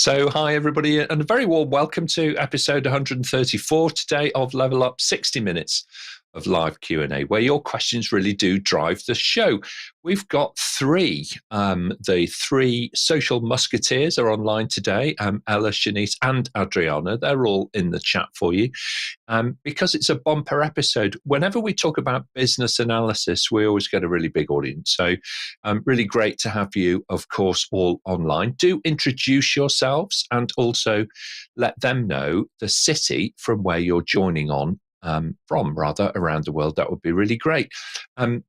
So, hi everybody, and a very warm welcome to episode 134 today of Level Up 60 Minutes of live Q&A, where your questions really do drive the show. We've got the three social musketeers are online today, Ella, Shanice and Adriana. They're all in the chat for you. Because it's a bumper episode, whenever we talk about business analysis, we always get a really big audience. So really great to have you, of course, all online. Do introduce yourselves and also let them know the city from where you're joining on from around the world. That would be really great.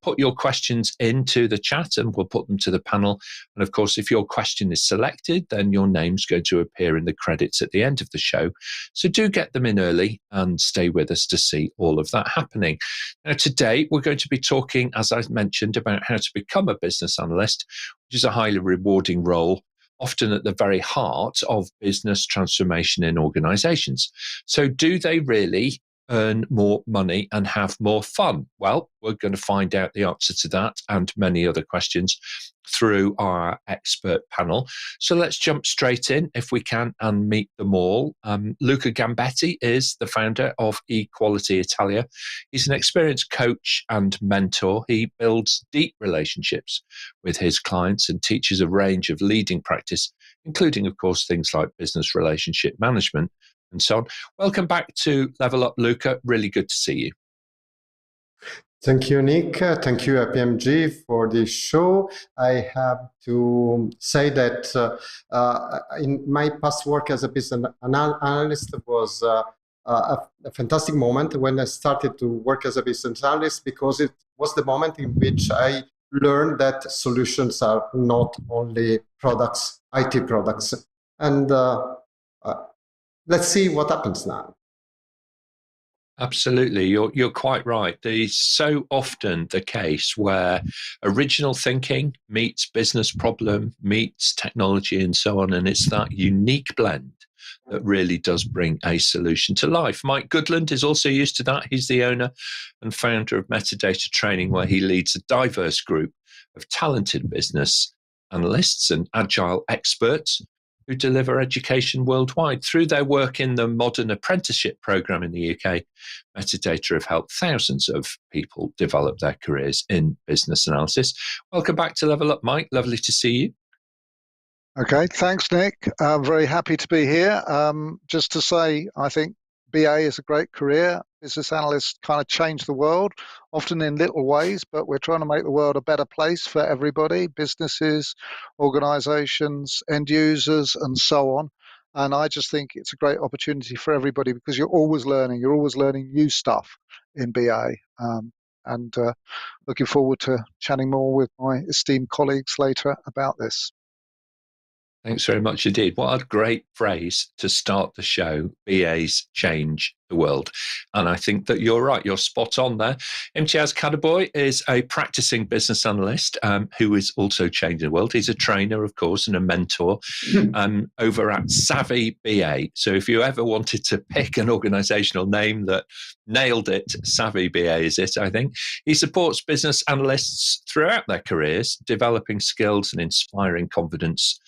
Put your questions into the chat and we'll put them to the panel. And of course, if your question is selected, then your name's going to appear in the credits at the end of the show. So do get them in early and stay with us to see all of that happening. Now, today we're going to be talking, as I mentioned, about how to become a business analyst, which is a highly rewarding role, often at the very heart of business transformation in organizations. So do they really earn more money and have more fun? Well, we're going to find out the answer to that and many other questions through our expert panel. So let's jump straight in if we can and meet them all. Luca Gambetti is the founder of Equality Italia. He's an experienced coach and mentor. He builds deep relationships with his clients and teaches a range of leading practice, including, of course, things like business relationship management and so on. Welcome back to Level Up, Luca. Really good to see you. Thank you, Nick. Thank you, APMG, for this show. I have to say that in my past work as a business analyst was a fantastic moment when I started to work as a business analyst, because it was the moment in which I learned that solutions are not only products, IT products. And let's see what happens now. Absolutely. You're quite right. There's so often the case where original thinking meets business problem, meets technology and so on. And it's that unique blend that really does bring a solution to life. Mike Goodland is also used to that. He's the owner and founder of Metadata Training, where he leads a diverse group of talented business analysts and agile experts who deliver education worldwide. Through their work in the Modern Apprenticeship Programme in the UK, Metadata have helped thousands of people develop their careers in business analysis. Welcome back to Level Up, Mike. Lovely to see you. Okay, thanks, Nick. I'm very happy to be here. Just to say, I think BA is a great career. Business analysts kind of change the world, often in little ways, but we're trying to make the world a better place for everybody, businesses, organizations, end users, and so on. And I just think it's a great opportunity for everybody because you're always learning new stuff in BA. And looking forward to chatting more with my esteemed colleagues later about this. Thanks very much indeed. What a great phrase to start the show. BAs change the world. And I think that you're right. You're spot on there. Imtiaz Kaderbhoy is a practicing business analyst who is also changing the world. He's a trainer, of course, and a mentor over at Savvy BA. So if you ever wanted to pick an organizational name that nailed it, Savvy BA is it, I think. He supports business analysts throughout their careers, developing skills and inspiring confidence,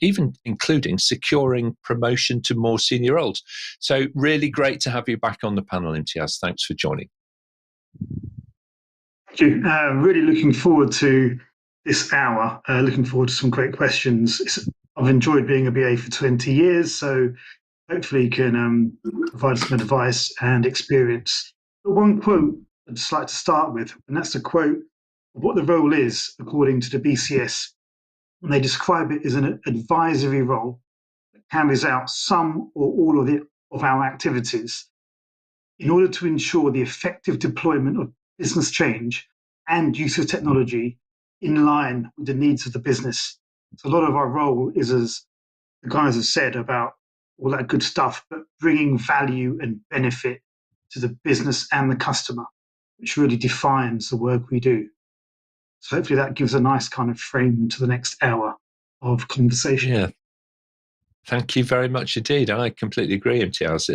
even including securing promotion to more senior roles. So really great to have you back on the panel, Imtiaz. Thanks for joining. Thank you. Really looking forward to this hour. Looking forward to some great questions. I've enjoyed being a BA for 20 years, so hopefully you can provide some advice and experience. But one quote I'd just like to start with, and that's a quote of what the role is according to the BCS. And they describe it as an advisory role that carries out some or all of our activities in order to ensure the effective deployment of business change and use of technology in line with the needs of the business. So a lot of our role is, as the guys have said, about all that good stuff, but bringing value and benefit to the business and the customer, which really defines the work we do. So hopefully that gives a nice kind of frame to the next hour of conversation. Yeah. Thank you very much indeed. I completely agree, Imtiaz.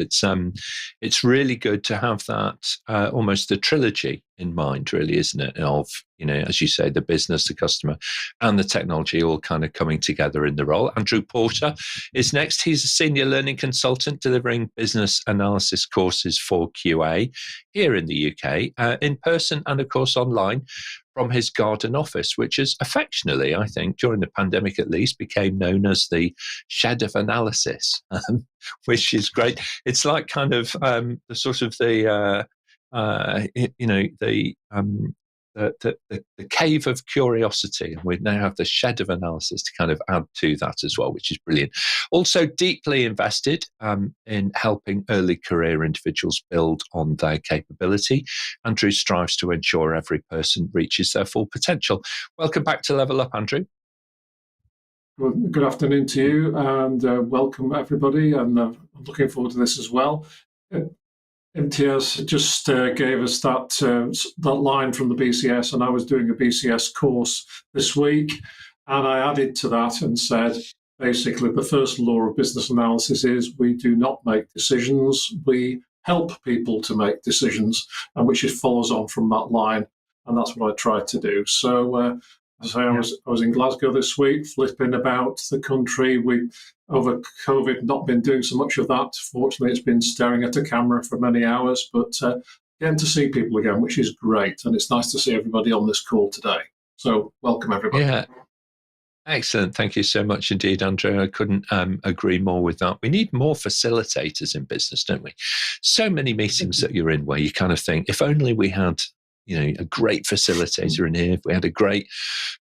It's really good to have that almost the trilogy in mind, really, isn't it? Of, as you say, the business, the customer, and the technology all kind of coming together in the role. Andrew Porter is next. He's a senior learning consultant delivering business analysis courses for QA here in the UK, in person and, of course, online from his garden office, which is affectionately, I think, during the pandemic at least, became known as the shed of analysis, which is great. It's like kind of the sort of the cave of curiosity, and we now have the shed of analysis to kind of add to that as well, which is brilliant. Also deeply invested in helping early career individuals build on their capability. Andrew strives to ensure every person reaches their full potential. Welcome back to Level Up, Andrew. Well, good afternoon to you, and welcome everybody, and I'm looking forward to this as well. Imtiaz just gave us that line from the BCS, and I was doing a BCS course this week, and I added to that and said, basically, the first law of business analysis is we do not make decisions, we help people to make decisions, and which follows on from that line, and that's what I tried to do. So, I was in Glasgow this week, flipping about the country. We, over COVID, not been doing so much of that. Fortunately, it's been staring at a camera for many hours, but getting to see people again, which is great. And it's nice to see everybody on this call today. So welcome, everybody. Yeah. Excellent. Thank you so much indeed, Andrew. I couldn't agree more with that. We need more facilitators in business, don't we? So many meetings that you're in where you kind of think, if only we had a great facilitator in here, if we had a great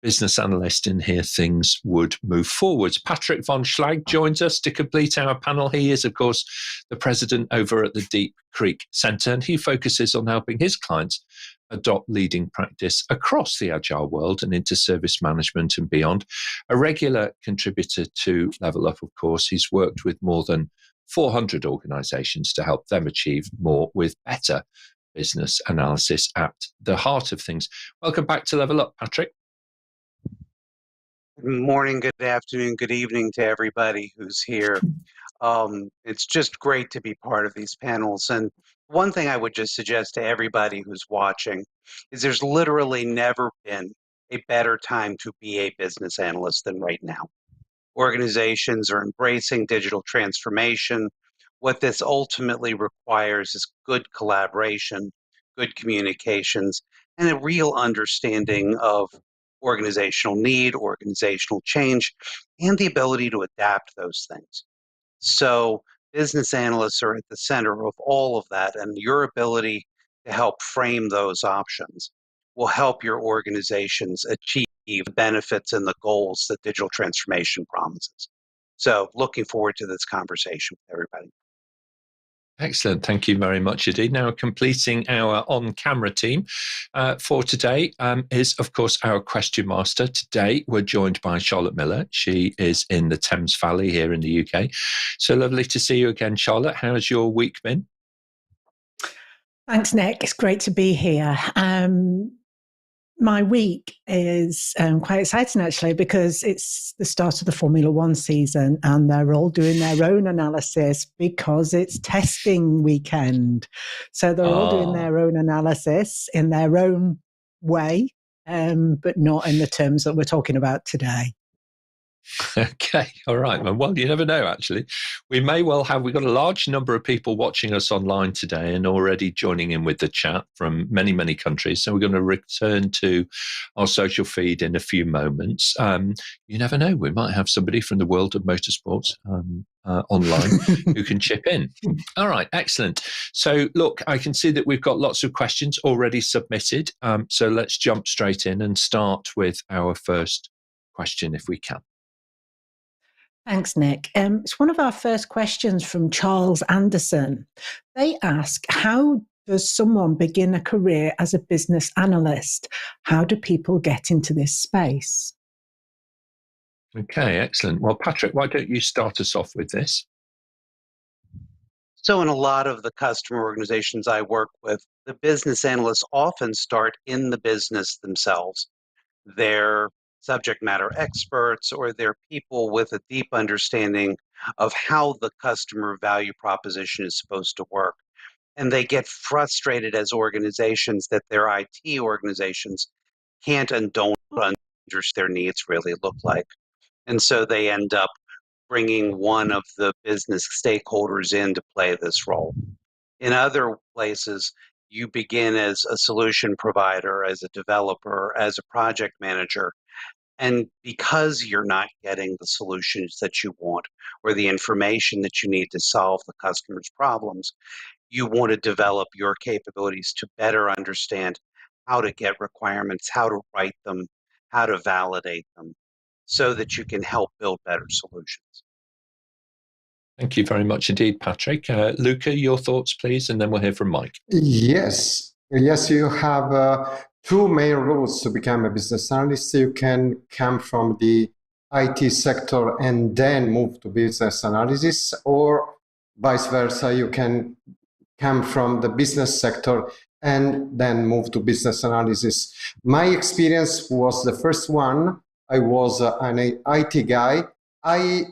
business analyst in here, things would move forwards. Patrick von Schlag joins us to complete our panel. He is, of course, the president over at the Deep Creek Centre, and he focuses on helping his clients adopt leading practice across the agile world and into service management and beyond. A regular contributor to Level Up, of course, he's worked with more than 400 organisations to help them achieve more with better business analysis at the heart of things. Welcome back to Level Up, Patrick. Good morning, good afternoon, good evening to everybody who's here. It's just great to be part of these panels. And one thing I would just suggest to everybody who's watching is there's literally never been a better time to be a business analyst than right now. Organizations are embracing digital transformation. What this ultimately requires is good collaboration, good communications, and a real understanding of organizational need, organizational change, and the ability to adapt those things. So business analysts are at the center of all of that, and your ability to help frame those options will help your organizations achieve the benefits and the goals that digital transformation promises. So looking forward to this conversation with everybody. Excellent. Thank you very much indeed. Now, completing our on-camera team for today is, of course, our question master. Today, we're joined by Charlotte Miller. She is in the Thames Valley here in the UK. So lovely to see you again, Charlotte. How has your week been? Thanks, Nick. It's great to be here. My week is quite exciting, actually, because it's the start of the Formula One season and they're all doing their own analysis because it's testing weekend. So they're all doing their own analysis in their own way, but not in the terms that we're talking about today. Okay, all right. Well, you never know, actually. We've got a large number of people watching us online today and already joining in with the chat from many, many countries. So we're going to return to our social feed in a few moments. You never know. We might have somebody from the world of motorsports online who can chip in. All right, excellent. So look, I can see that we've got lots of questions already submitted. So let's jump straight in and start with our first question if we can. Thanks, Nick. It's one of our first questions from Charles Anderson. They ask, how does someone begin a career as a business analyst? How do people get into this space? Okay, excellent. Well, Patrick, why don't you start us off with this? So in a lot of the customer organizations I work with, the business analysts often start in the business themselves. They're subject matter experts, or they're people with a deep understanding of how the customer value proposition is supposed to work. And they get frustrated as organizations that their IT organizations can't and don't understand their needs really look like. And so they end up bringing one of the business stakeholders in to play this role. In other places, you begin as a solution provider, as a developer, as a project manager. And because you're not getting the solutions that you want or the information that you need to solve the customer's problems, you want to develop your capabilities to better understand how to get requirements, how to write them, how to validate them, so that you can help build better solutions. Thank you very much indeed, Patrick. Luca, your thoughts, please, and then we'll hear from Mike. Yes, you have two main routes to become a business analyst. You can come from the IT sector and then move to business analysis, or vice versa. You can come from the business sector and then move to business analysis. My experience was the first one. I was an IT guy. I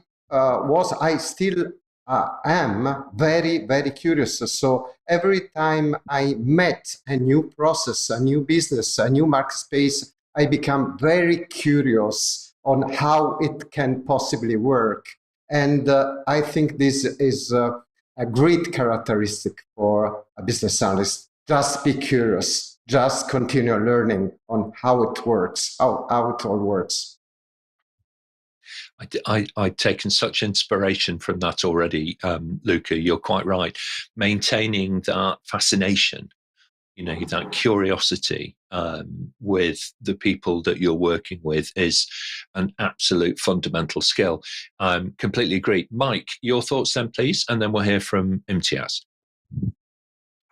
still am very, very curious. So every time I met a new process, a new business, a new market space, I become very curious on how it can possibly work. And I think this is a great characteristic for a business analyst. Just be curious, just continue learning on how it works, how it all works. I've taken such inspiration from that already, Luca. You're quite right. Maintaining that fascination, that curiosity with the people that you're working with is an absolute fundamental skill. Completely agree. Mike, your thoughts then, please, and then we'll hear from Imtiaz.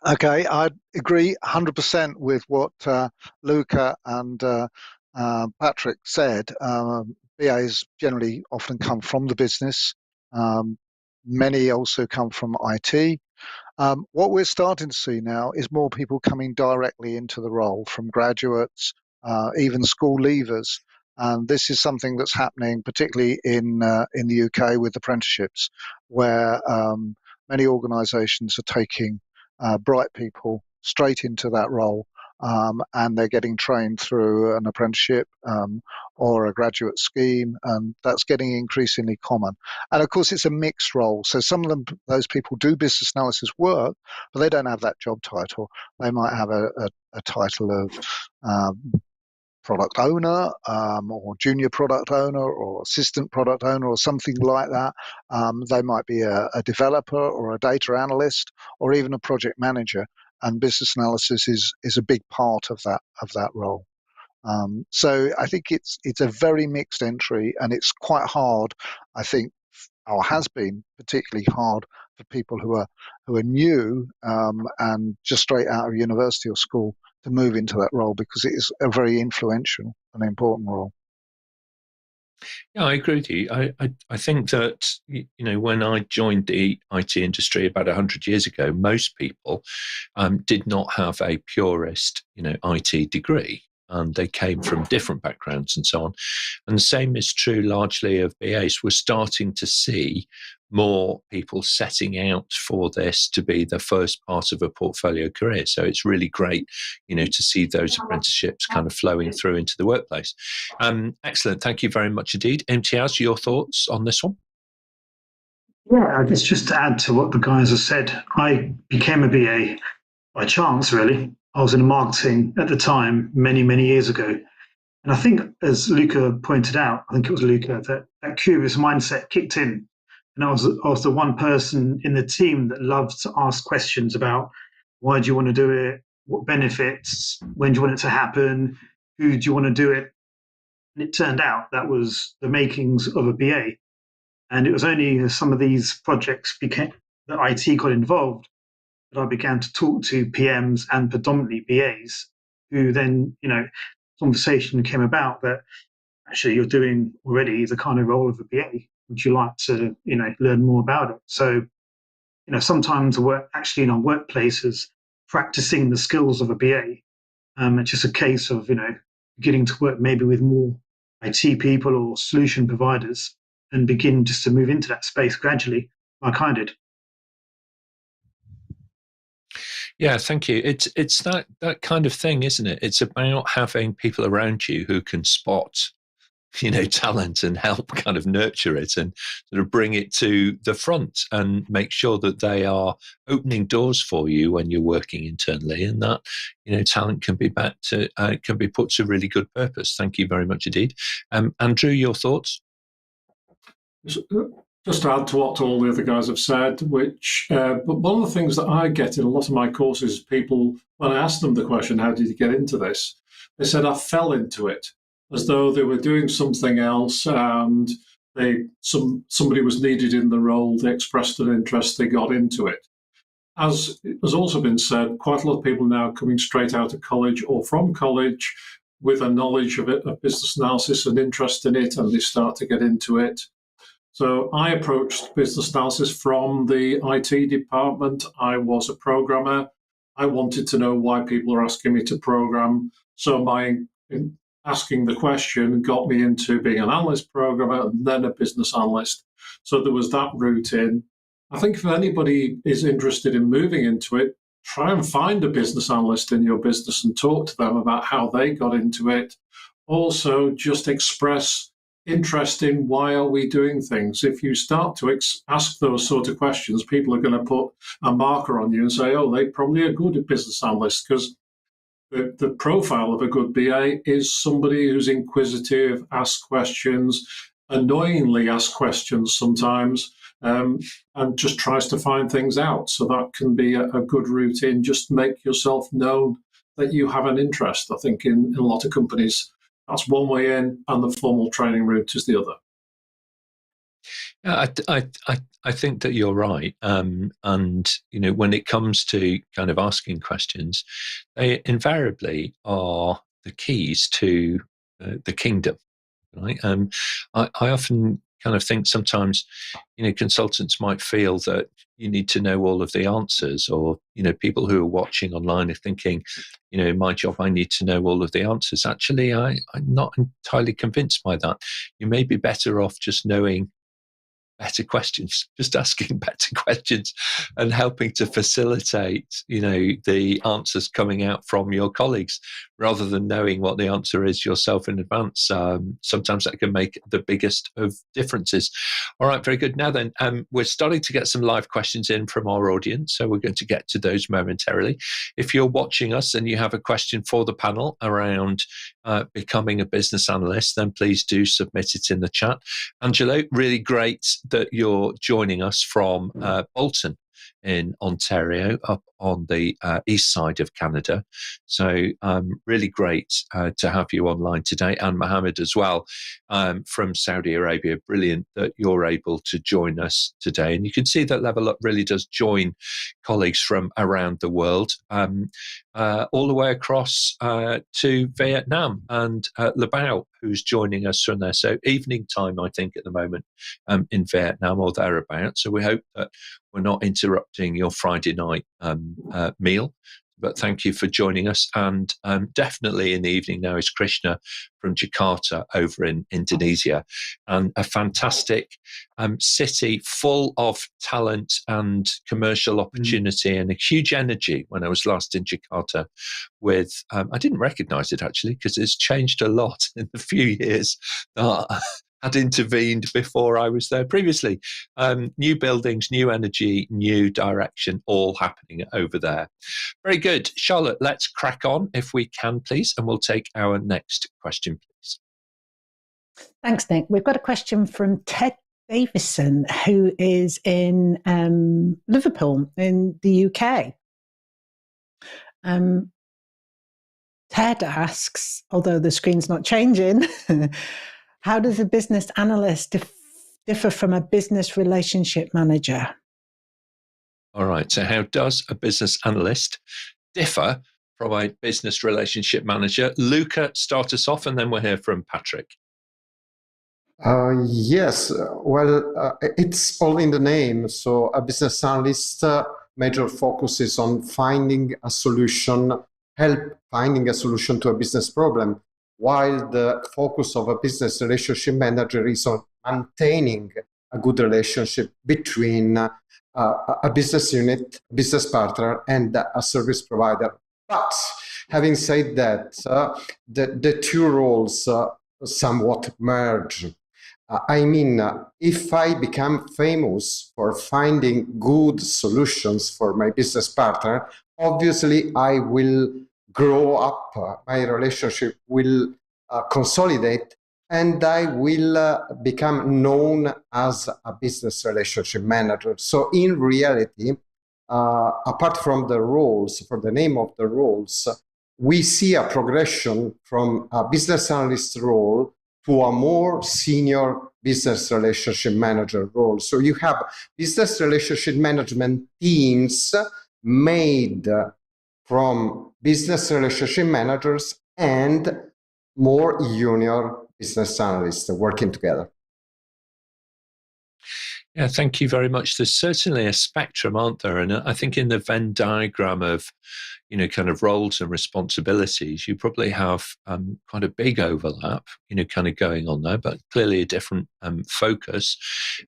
Okay, I agree 100% with what Luca and Patrick said. BAs generally often come from the business. Many also come from IT. What we're starting to see now is more people coming directly into the role, from graduates, even school leavers. And this is something that's happening particularly in the UK with apprenticeships, where many organisations are taking bright people straight into that role, and they're getting trained through an apprenticeship or a graduate scheme, and that's getting increasingly common. And of course, it's a mixed role. So some of those people do business analysis work, but they don't have that job title. They might have a title of product owner, or junior product owner, or assistant product owner, or something like that. They might be a developer or a data analyst, or even a project manager. And business analysis is a big part of that role. So I think it's a very mixed entry, and it's quite hard, I think, or has been particularly hard for people who are new and just straight out of university or school to move into that role, because it is a very influential and important role. Yeah, I agree with you. I think that, when I joined the IT industry about 100 years ago, most people did not have a purist, IT degree. And they came from different backgrounds and so on. And the same is true largely of BAs. We're starting to see more people setting out for this to be the first part of a portfolio career. So it's really great, to see those apprenticeships kind of flowing through into the workplace. Excellent. Thank you very much indeed. Imtiaz, your thoughts on this one? Yeah, I guess just to add to what the guys have said, I became a BA by chance, really. I was in marketing at the time, many, many years ago. And I think, as Luca pointed out, I think it was Luca, that curious mindset kicked in. And I was the one person in the team that loved to ask questions about, why do you want to do it? What benefits? When do you want it to happen? Who do you want to do it? And it turned out that was the makings of a BA. And it was only as some of these projects that IT got involved that I began to talk to PMs and predominantly BAs, who then, conversation came about that actually you're doing already the kind of role of a BA. Would you like to, learn more about it? So, sometimes we're actually in our workplaces practicing the skills of a BA. It's just a case of, getting to work maybe with more IT people or solution providers and begin just to move into that space gradually, like I did. Yeah, thank you. It's that kind of thing, isn't it? It's about having people around you who can spot, talent and help kind of nurture it and sort of bring it to the front and make sure that they are opening doors for you when you're working internally, and that talent can be can be put to really good purpose. Thank you very much indeed. Andrew, your thoughts? Just to add to what all the other guys have said, but one of the things that I get in a lot of my courses, people, when I ask them the question, how did you get into this? They said, I fell into it, as though they were doing something else and somebody was needed in the role, they expressed an interest, they got into it. As has also been said, quite a lot of people now coming straight out of college or from college with a knowledge of it, of business analysis, and interest in it, and they start to get into it. So I approached business analysis from the IT department. I was a programmer. I wanted to know why people are asking me to program. So my asking the question got me into being an analyst programmer and then a business analyst. So there was that route in. I think if anybody is interested in moving into it, try and find a business analyst in your business and talk to them about how they got into it. Also, just express interest in why are we doing things. If you start to ask those sort of questions, people are going to put a marker on you and say, oh, they probably are good at business analysts, because the profile of a good BA is somebody who's inquisitive, asks questions, annoyingly asks questions sometimes, and just tries to find things out. So that can be a good route in. Just make yourself known that you have an interest. I think in a lot of companies, that's one way in, and the formal training route is the other. Yeah, I think that you're right. And when it comes to kind of asking questions, they invariably are the keys to the kingdom, right? I often kind of think sometimes, consultants might feel that you need to know all of the answers, or, people who are watching online are thinking, my job, I need to know all of the answers. Actually, I'm not entirely convinced by that. You may be better off just knowing better questions, just asking better questions and helping to facilitate, the answers coming out from your colleagues, rather than knowing what the answer is yourself in advance. Sometimes that can make the biggest of differences. All right, very good. Now then, we're starting to get some live questions in from our audience, so we're going to get to those momentarily. If you're watching us and you have a question for the panel around becoming a business analyst, then please do submit it in the chat. Angelo, really great that you're joining us from Houlton in Ontario, up on the east side of Canada. So really great to have you online today, and Mohammed as well from Saudi Arabia. Brilliant that you're able to join us today. And you can see that Level Up really does join colleagues from around the world, all the way across to Vietnam, and Labao, who's joining us from there. So evening time, I think, at the moment in Vietnam or thereabouts. So we hope that we're not interrupting your Friday night meal. But thank you for joining us. And definitely in the evening now is Krishna from Jakarta over in Indonesia, and a fantastic city full of talent and commercial opportunity and a huge energy. When I was last in Jakarta with, I didn't recognize it actually, because it's changed a lot in the few years that had intervened before I was there previously. New buildings, new energy, new direction, all happening over there. Very good. Charlotte, let's crack on if we can, please, and we'll take our next question, please. Thanks, Nick. We've got a question from Ted Davison, who is in Liverpool in the UK. Ted asks, although the screen's not changing, how does a business analyst differ from a business relationship manager? All right. So how does a business analyst differ from a business relationship manager? Luca, start us off, and then we'll hear from Patrick. Yes. Well, it's all in the name. So a business analyst major focus is on finding a solution, help finding a solution to a business problem, while the focus of a business relationship manager is on maintaining a good relationship between a business unit, business partner, and a service provider. But having said that, the two roles somewhat merge. I mean, if I become famous for finding good solutions for my business partner, obviously I will grow up, my relationship will consolidate, and I will become known as a business relationship manager. So in reality, apart from the roles, for the name of the roles, we see a progression from a business analyst role to a more senior business relationship manager role. So you have business relationship management teams made from business relationship managers and more junior business analysts working together. Yeah, thank you very much. There's certainly a spectrum, aren't there? And I think in the Venn diagram of, kind of roles and responsibilities, you probably have quite a big overlap, kind of going on there, but clearly a different focus.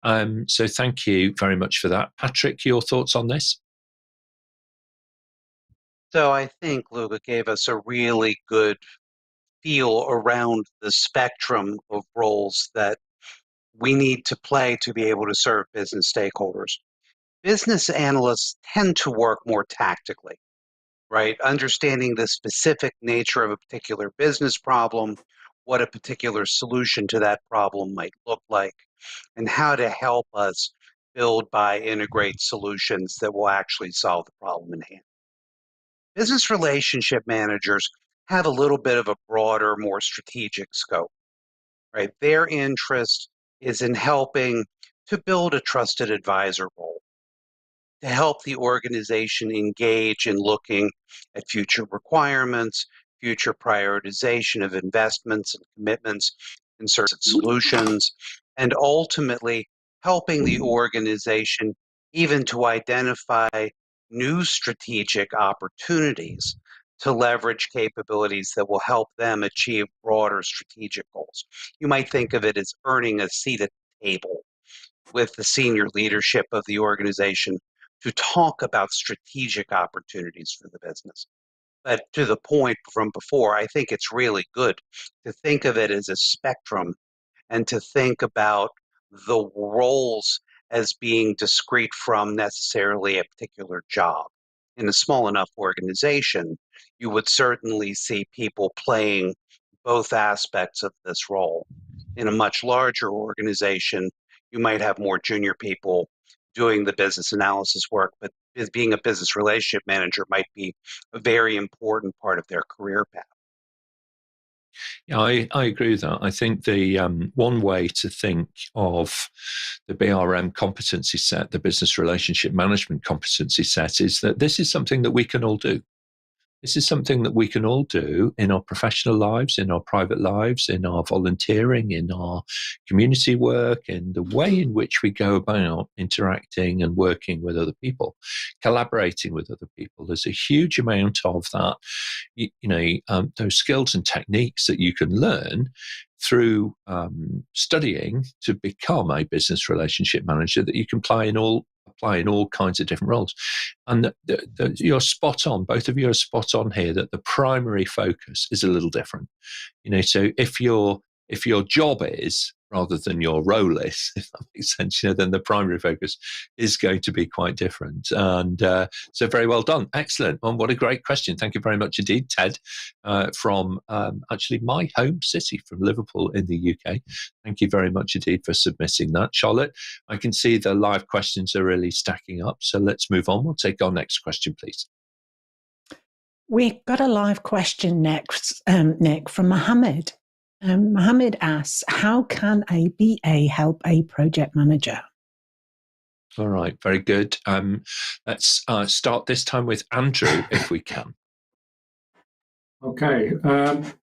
So thank you very much for that. Patrick, your thoughts on this? So I think Luca gave us a really good feel around the spectrum of roles that we need to play to be able to serve business stakeholders. Business analysts tend to work more tactically, right? Understanding the specific nature of a particular business problem, what a particular solution to that problem might look like, and how to help us build, buy, integrate solutions that will actually solve the problem in hand. Business relationship managers have a little bit of a broader, more strategic scope, right? Their interest is in helping to build a trusted advisor role, to help the organization engage in looking at future requirements, future prioritization of investments and commitments in certain solutions, and ultimately helping the organization even to identify new strategic opportunities to leverage capabilities that will help them achieve broader strategic goals. You might think of it as earning a seat at the table with the senior leadership of the organization to talk about strategic opportunities for the business. But to the point from before, I think it's really good to think of it as a spectrum and to think about the roles as being discrete from necessarily a particular job. In a small enough organization, you would certainly see people playing both aspects of this role. In a much larger organization, you might have more junior people doing the business analysis work, but being a business relationship manager might be a very important part of their career path. Yeah, I agree with that. I think the one way to think of the BRM competency set, the business relationship management competency set, is that this is something that we can all do. This is something that we can all do in our professional lives, in our private lives, in our volunteering, in our community work, in the way in which we go about interacting and working with other people, collaborating with other people. There's a huge amount of that, those skills and techniques that you can learn through studying to become a business relationship manager that you can apply in all kinds of different roles. And you're spot on. Both of you are spot on here that the primary focus is a little different. So if your job is, rather than your role is, if that makes sense, then the primary focus is going to be quite different. And so very well done. Excellent. And what a great question. Thank you very much indeed, Ted, from actually my home city, from Liverpool in the UK. Thank you very much indeed for submitting that. Charlotte, I can see the live questions are really stacking up. So let's move on. We'll take our next question, please. We've got a live question next, Nick, from Mohammed. Mohammed asks, how can a BA help a project manager? All right, very good. Let's start this time with Andrew, if we can. Okay,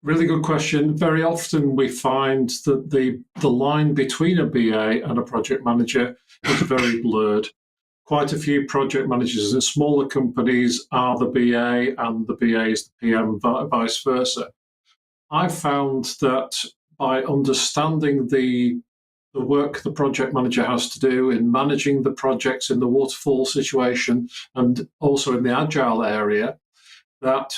really good question. Very often we find that the line between a BA and a project manager is very blurred. Quite a few project managers in smaller companies are the BA and the BA is the PM, vice versa. I found that by understanding the the work the project manager has to do in managing the projects in the waterfall situation and also in the agile area, that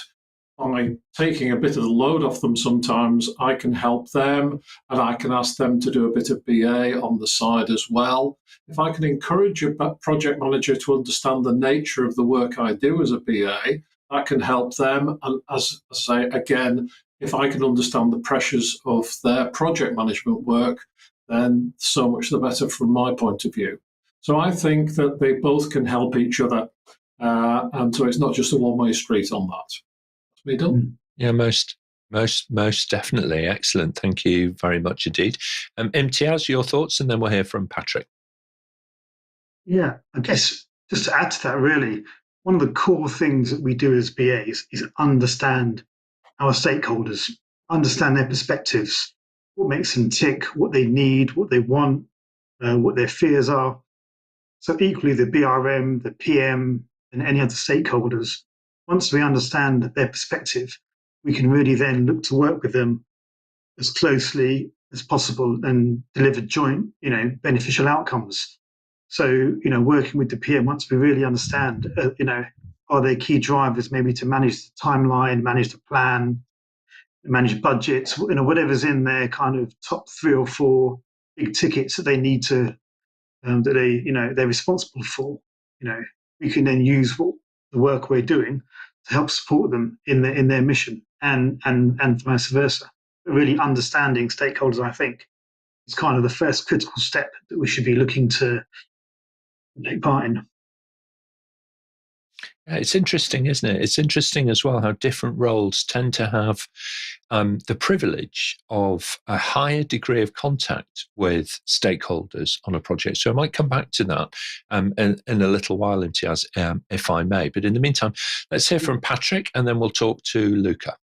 by taking a bit of the load off them sometimes, I can help them and I can ask them to do a bit of BA on the side as well. If I can encourage a project manager to understand the nature of the work I do as a BA, that can help them. And as I say, again, if I can understand the pressures of their project management work, then so much the better from my point of view. So I think that they both can help each other. And so it's not just a one-way street on that. Me done. Yeah, most definitely. Excellent. Thank you very much indeed. Imtiaz, your thoughts, and then we'll hear from Patrick. Yeah, I guess just to add to that, really, one of the core things that we do as BAs is understand our stakeholders, understand their perspectives, what makes them tick, what they need, what they want, what their fears are. So equally, the BRM, the PM, and any other stakeholders, once we understand their perspective, we can really then look to work with them as closely as possible and deliver joint, beneficial outcomes. So, working with the PM, once we really understand, are there key drivers maybe to manage the timeline, manage the plan, manage budgets, whatever's in their kind of top 3 or 4 big tickets that they need to, that they're responsible for. We can then use the work we're doing to help support them in their mission, and vice versa. But really understanding stakeholders, I think, is kind of the first critical step that we should be looking to take part in. It's interesting, isn't it? It's interesting as well how different roles tend to have the privilege of a higher degree of contact with stakeholders on a project. So I might come back to that in a little while, Imtiaz, if I may. But in the meantime, let's hear from Patrick, and then we'll talk to Luca.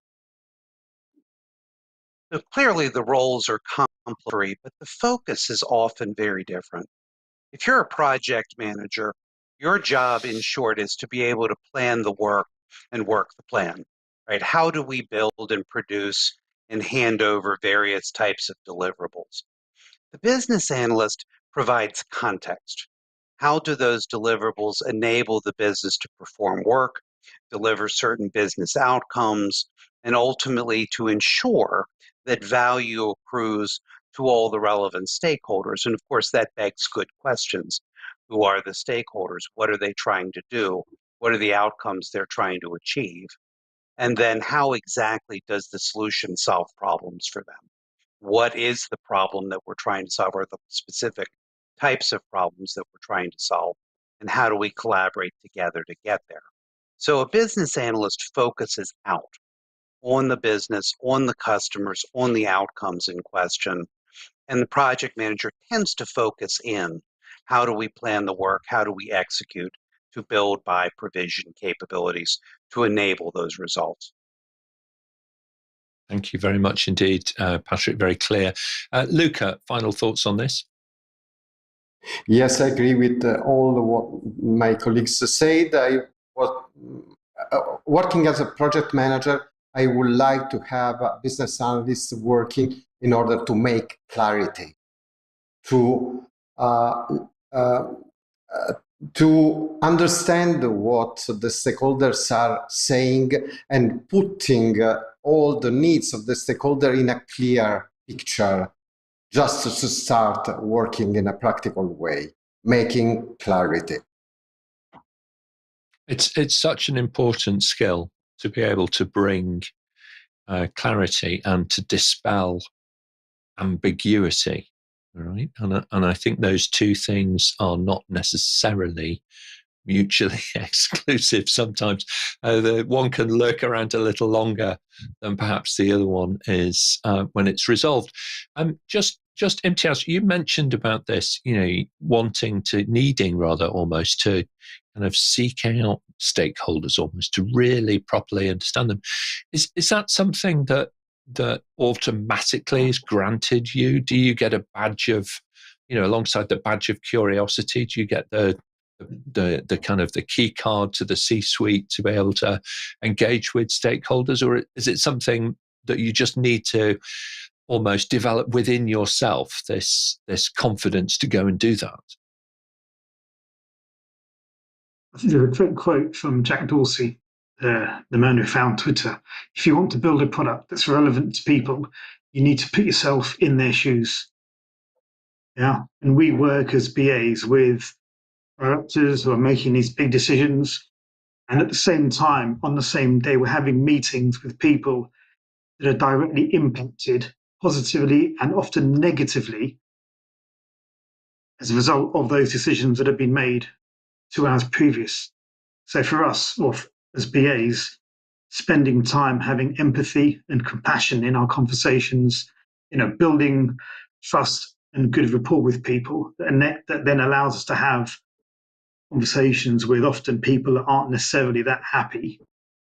So clearly the roles are complementary, but the focus is often very different. If you're a project manager, your job, in short, is to be able to plan the work and work the plan, right? How do we build and produce and hand over various types of deliverables? The business analyst provides context. How do those deliverables enable the business to perform work, deliver certain business outcomes, and ultimately to ensure that value accrues to all the relevant stakeholders? And of course, that begs good questions. Who are the stakeholders? What are they trying to do? What are the outcomes they're trying to achieve? And then how exactly does the solution solve problems for them? What is the problem that we're trying to solve, or the specific types of problems that we're trying to solve? And how do we collaborate together to get there? So a business analyst focuses out on the business, on the customers, on the outcomes in question. And the project manager tends to focus in. How do we plan the work? How do we execute to build, buy, provision capabilities to enable those results? Thank you very much indeed, Patrick. Very clear. Luca, final thoughts on this? Yes, I agree with all what my colleagues said. Working as a project manager, I would like to have a business analyst working in order to make clarity, to understand what the stakeholders are saying and putting all the needs of the stakeholder in a clear picture, just to start working in a practical way, making clarity. It's such an important skill to be able to bring clarity and to dispel ambiguity. Right, and I think those two things are not necessarily mutually exclusive. Sometimes the one can lurk around a little longer than perhaps the other one is when it's resolved. Just Imtiaz, you mentioned about this, needing rather almost to kind of seek out stakeholders, almost to really properly understand them. Is that something that automatically is granted you? Do you get a badge of, alongside the badge of curiosity, do you get the kind of the key card to the C-suite to be able to engage with stakeholders, or is it something that you just need to almost develop within yourself this confidence to go and do that? There's a quick quote from Jack Dorsey, the man who found Twitter. If you want to build a product that's relevant to people, you need to put yourself in their shoes. Yeah. And we work as BAs with directors who are making these big decisions. And at the same time, on the same day, we're having meetings with people that are directly impacted positively and often negatively as a result of those decisions that have been made 2 hours previous. So for us, or as BAs, spending time having empathy and compassion in our conversations, building trust and good rapport with people, and that then allows us to have conversations with often people that aren't necessarily that happy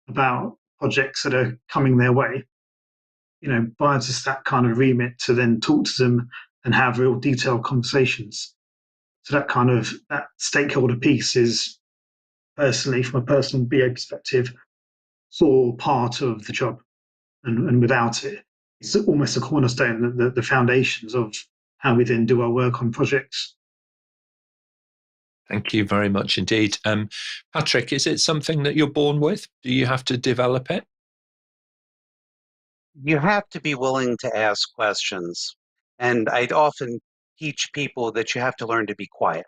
about projects that are coming their way. Buys us that kind of remit to then talk to them and have real detailed conversations. So that stakeholder piece is, personally, from a personal BA perspective, all part of the job. And without it, it's almost a cornerstone, the foundations of how we then do our work on projects. Thank you very much indeed. Patrick, is it something that you're born with? Do you have to develop it? You have to be willing to ask questions. And I'd often teach people that you have to learn to be quiet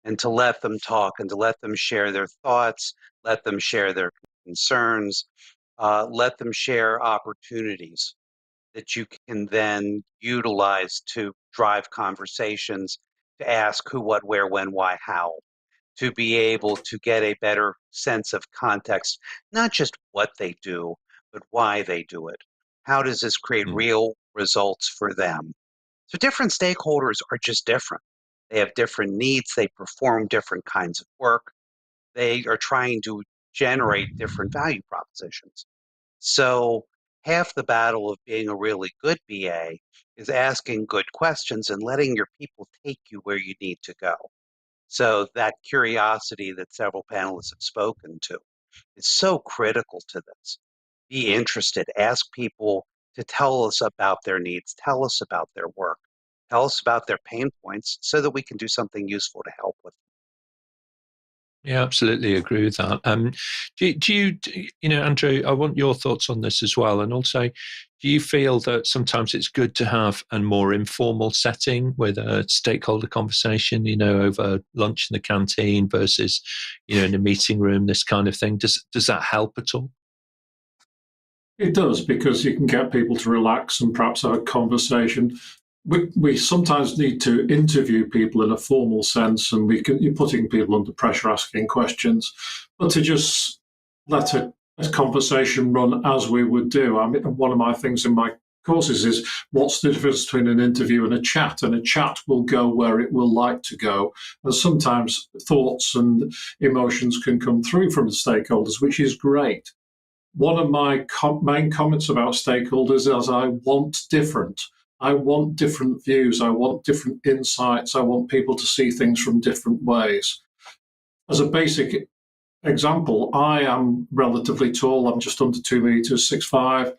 and to let them talk and to let them share their thoughts, let them share their concerns, let them share opportunities that you can then utilize to drive conversations, to ask who, what, where, when, why, how, to be able to get a better sense of context, not just what they do, but why they do it. How does this create real results for them? So different stakeholders are just different. They have different needs. They perform different kinds of work. They are trying to generate different value propositions. So half the battle of being a really good BA is asking good questions and letting your people take you where you need to go. So that curiosity that several panelists have spoken to is so critical to this. Be interested, ask people to tell us about their needs, tell us about their work, tell us about their pain points so that we can do something useful to help with them. Yeah, absolutely agree with that. Do you, Andrew, I want your thoughts on this as well. And also, do you feel that sometimes it's good to have a more informal setting with a stakeholder conversation, over lunch in the canteen versus, in a meeting room, this kind of thing? Does that help at all? It does, because you can get people to relax and perhaps have a conversation. We sometimes need to interview people in a formal sense, and you're putting people under pressure asking questions. But to just let a conversation run as we would do. I mean, one of my things in my courses is, what's the difference between an interview and a chat? And a chat will go where it will like to go. And sometimes thoughts and emotions can come through from the stakeholders, which is great. One of my main comments about stakeholders is, I want different. I want different views. I want different insights. I want people to see things from different ways. As a basic example, I am relatively tall. I'm just under 2 meters, 6'5".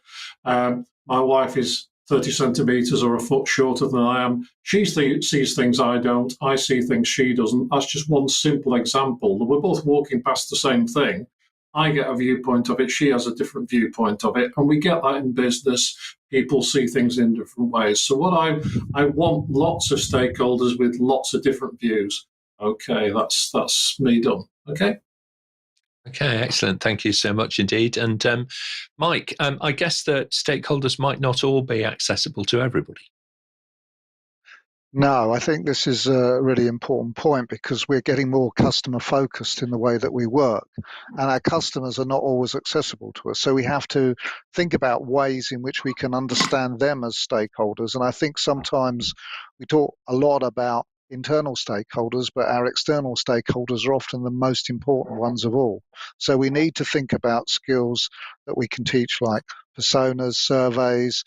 My wife is 30 centimeters or a foot shorter than I am. She sees things I don't. I see things she doesn't. That's just one simple example. We're both walking past the same thing. I get a viewpoint of it, she has a different viewpoint of it, and we get that in business. People see things in different ways. So what I want lots of stakeholders with lots of different views. Okay, that's me done. Okay. Okay, excellent. Thank you so much indeed. And Mike, I guess that stakeholders might not all be accessible to everybody. No, I think this is a really important point, because we're getting more customer focused in the way that we work, and our customers are not always accessible to us. So we have to think about ways in which we can understand them as stakeholders. And I think sometimes we talk a lot about internal stakeholders, but our external stakeholders are often the most important ones of all. So we need to think about skills that we can teach, like personas, surveys,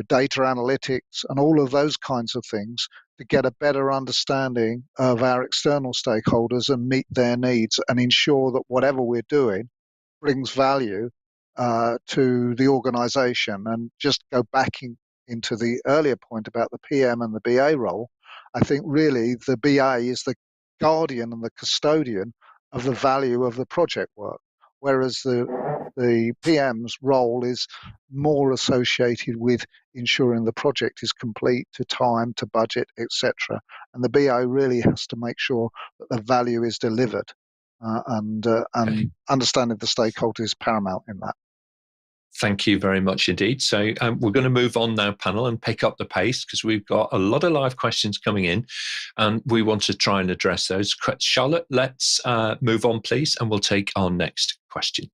data analytics, and all of those kinds of things, to get a better understanding of our external stakeholders and meet their needs and ensure that whatever we're doing brings value to the organization. And just go back into the earlier point about the PM and the BA role, I think really the BA is the guardian and the custodian of the value of the project work, whereas the PM's role is more associated with ensuring the project is complete to time, to budget, etc. And the BA really has to make sure that the value is delivered, and understanding the stakeholder is paramount in that. Thank you very much indeed. So we're going to move on now, panel, and pick up the pace because we've got a lot of live questions coming in and we want to try and address those. Charlotte, let's move on, please, and we'll take our next question.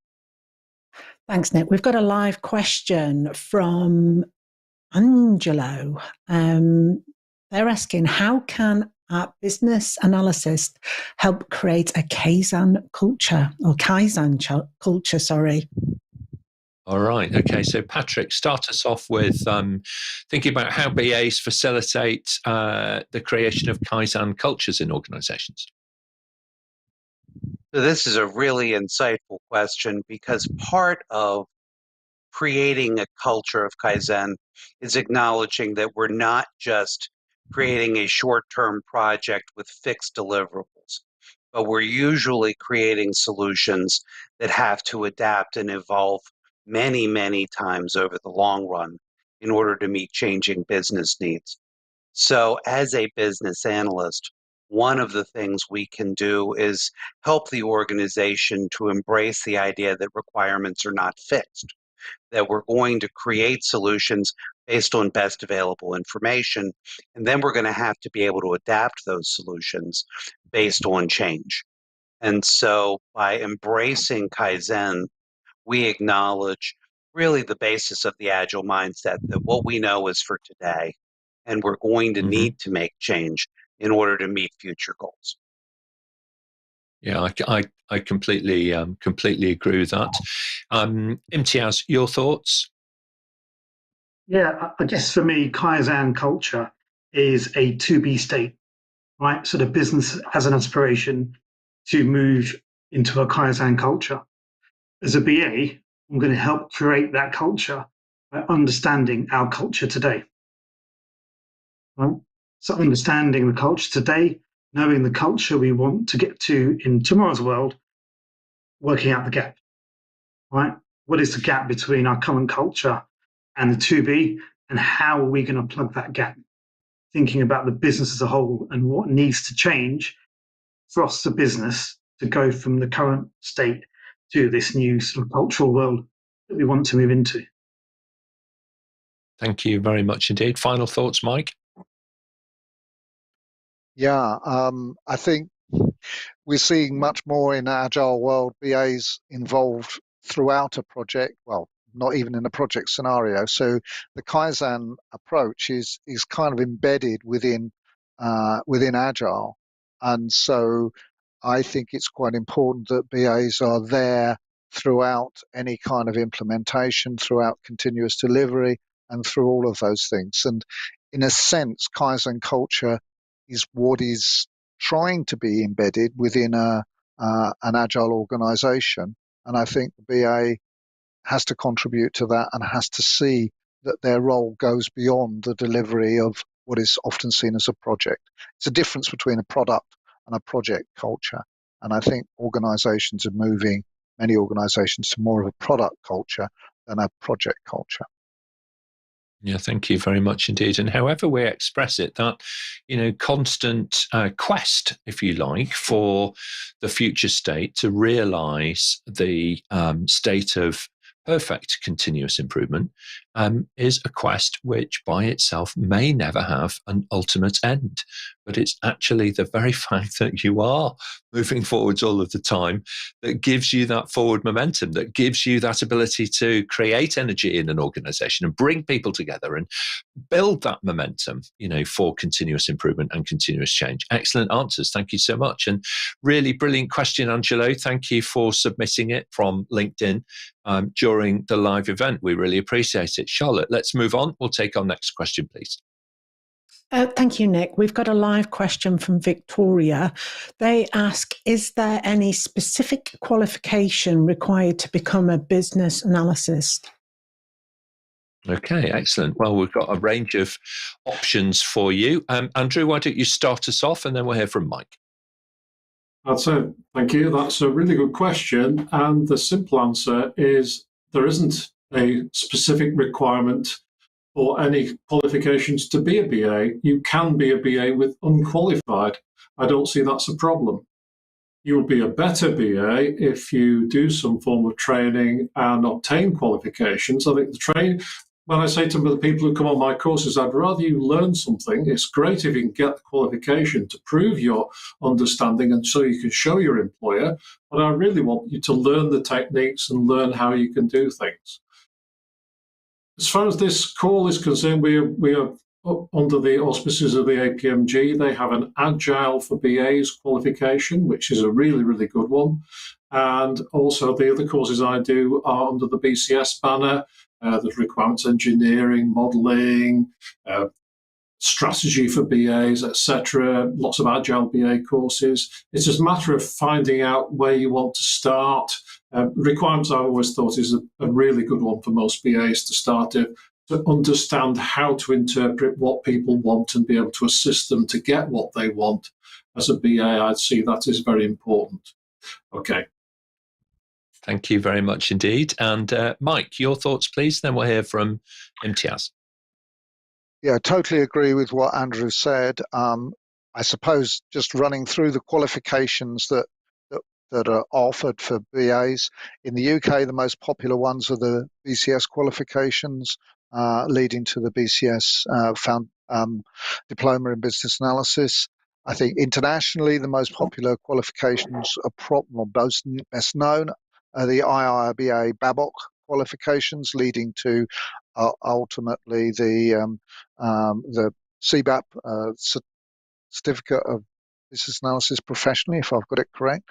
Thanks, Nick. We've got a live question from Angelo. They're asking, how can a business analyst help create a Kaizen culture, sorry? All right. Okay. So, Patrick, start us off with thinking about how BAs facilitate the creation of Kaizen cultures in organizations. So this is a really insightful question because part of creating a culture of Kaizen is acknowledging that we're not just creating a short-term project with fixed deliverables, but we're usually creating solutions that have to adapt and evolve many, many times over the long run in order to meet changing business needs. So as a business analyst, one of the things we can do is help the organization to embrace the idea that requirements are not fixed, that we're going to create solutions based on best available information, and then we're going to have to be able to adapt those solutions based on change. And so by embracing Kaizen, we acknowledge really the basis of the agile mindset, that what we know is for today, and we're going to need to make change in order to meet future goals. Yeah, I completely agree with that. Imtiaz, your thoughts? Yeah, I guess for me, Kaizen culture is a to-be state, right? So the business has an aspiration to move into a Kaizen culture. As a BA, I'm going to help create that culture by understanding our culture today. Right? So understanding the culture today, knowing the culture we want to get to in tomorrow's world, working out the gap, right? What is the gap between our current culture and the to-be, and how are we going to plug that gap? Thinking about the business as a whole and what needs to change for us, the business, to go from the current state to this new sort of cultural world that we want to move into. Thank you very much indeed. Final thoughts, Mike? Yeah, I think we're seeing much more in the agile world, BAs involved throughout a project, well, not even in a project scenario. So the Kaizen approach is kind of embedded within agile. And so I think it's quite important that BAs are there throughout any kind of implementation, throughout continuous delivery, and through all of those things. And in a sense, Kaizen culture is what is trying to be embedded within an agile organization. And I think the BA has to contribute to that and has to see that their role goes beyond the delivery of what is often seen as a project. It's a difference between a product and a project culture. And I think organizations are moving, many organizations, to more of a product culture than a project culture. Yeah, thank you very much indeed. And however we express it, that, constant quest, if you like, for the future state to realize the state of perfect continuous improvement is a quest which by itself may never have an ultimate end. But it's actually the very fact that you are moving forwards all of the time that gives you that forward momentum, that gives you that ability to create energy in an organization and bring people together and build that momentum, for continuous improvement and continuous change. Excellent answers. Thank you so much. And really brilliant question, Angelo. Thank you for submitting it from LinkedIn during the live event. We really appreciate it. Charlotte, let's move on. We'll take our next question, please. Thank you, Nick. We've got a live question from Victoria. They ask, is there any specific qualification required to become a business analyst? Okay, excellent. Well, we've got a range of options for you. Andrew, why don't you start us off, and then we'll hear from Mike. That's it. Thank you. That's a really good question. And the simple answer is there isn't a specific requirement for any qualifications to be a BA. You can be a BA with unqualified. I don't see that's a problem. You will be a better BA if you do some form of training and obtain qualifications. I think when I say to the people who come on my courses, I'd rather you learn something. It's great if you can get the qualification to prove your understanding and so you can show your employer, but I really want you to learn the techniques and learn how you can do things. As far as this call is concerned, we are under the auspices of the APMG. They have an Agile for BAs qualification, which is a really, really good one. And also the other courses I do are under the BCS banner. There's requirements engineering, modeling, strategy for BAs, etc. Lots of Agile BA courses. It's just a matter of finding out where you want to start. Requirements, I've always thought, is a really good one for most BAs to start with, to understand how to interpret what people want and be able to assist them to get what they want. As a BA, I'd see that is very important. Okay. Thank you very much indeed. And Mike, your thoughts, please. Then we'll hear from Imtiaz. Yeah, totally agree with what Andrew said. I suppose just running through the qualifications that are offered for BAs. In the UK, the most popular ones are the BCS qualifications, leading to the BCS Diploma in Business Analysis. I think internationally, the most popular qualifications are best known are the IIRBA BABOK qualifications, leading to ultimately the CBAP Certificate of Business Analysis professionally, if I've got it correct.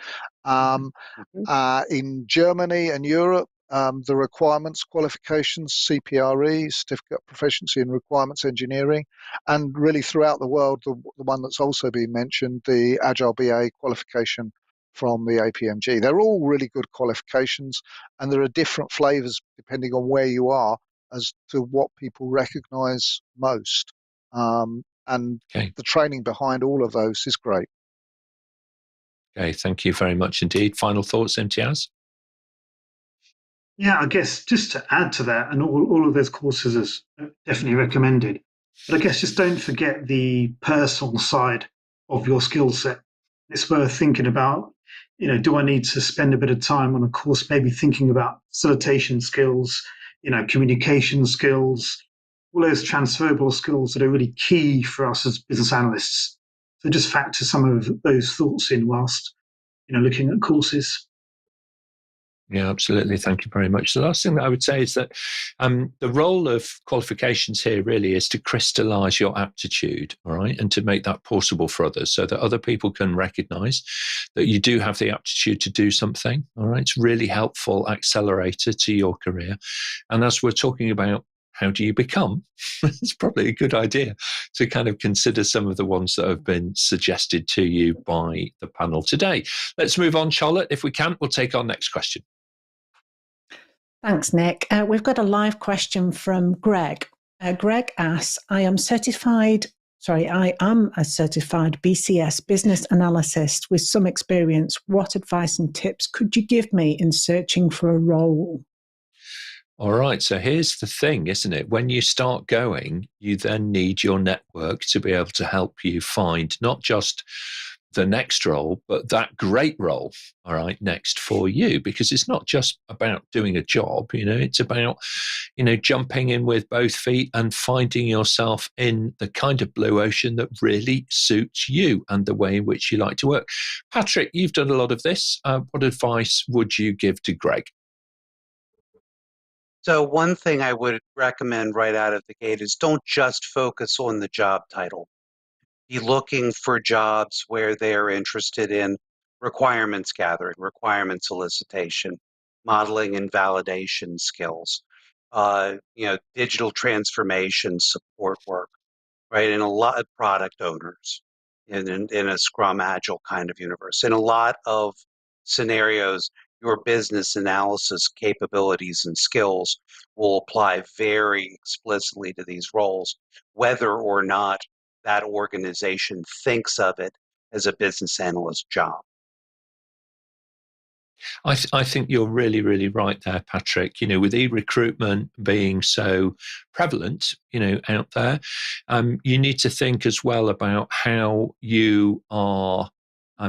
In Germany and Europe, the requirements qualifications, CPRE, Certificate of Proficiency in Requirements Engineering, and really throughout the world, the one that's also been mentioned, the Agile BA qualification from the APMG. They're all really good qualifications, and there are different flavors depending on where you are as to what people recognize most. And the training behind all of those is great. Okay, thank you very much indeed. Final thoughts, Imtiaz? Yeah, I guess just to add to that, and all of those courses are definitely recommended. But I guess just don't forget the personal side of your skill set. It's worth thinking about, do I need to spend a bit of time on a course, maybe thinking about facilitation skills, communication skills, all those transferable skills that are really key for us as business analysts. So just factor some of those thoughts in whilst, looking at courses. Yeah, absolutely. Thank you very much. The last thing that I would say is that the role of qualifications here really is to crystallize your aptitude, all right, and to make that portable for others so that other people can recognize that you do have the aptitude to do something, all right? It's really helpful accelerator to your career. And as we're talking about how do you become, it's probably a good idea to kind of consider some of the ones that have been suggested to you by the panel today. Let's move on, Charlotte. If we can, we'll take our next question. Thanks, Nick. We've got a live question from Greg. Greg asks, I am a certified BCS business analyst with some experience. What advice and tips could you give me in searching for a role? All right. So here's the thing, isn't it? When you start going, you then need your network to be able to help you find not just the next role, but that great role, all right, next for you, because it's not just about doing a job, it's about, jumping in with both feet and finding yourself in the kind of blue ocean that really suits you and the way in which you like to work. Patrick, you've done a lot of this. What advice would you give to Greg? So one thing I would recommend right out of the gate is don't just focus on the job title. Be looking for jobs where they're interested in requirements gathering, requirement solicitation, modeling and validation skills, digital transformation support work, right? And a lot of product owners in a Scrum Agile kind of universe. In a lot of scenarios, your business analysis capabilities and skills will apply very explicitly to these roles, whether or not that organization thinks of it as a business analyst job. I think you're really, really right there, Patrick. With e-recruitment being so prevalent, out there, you need to think as well about how you are,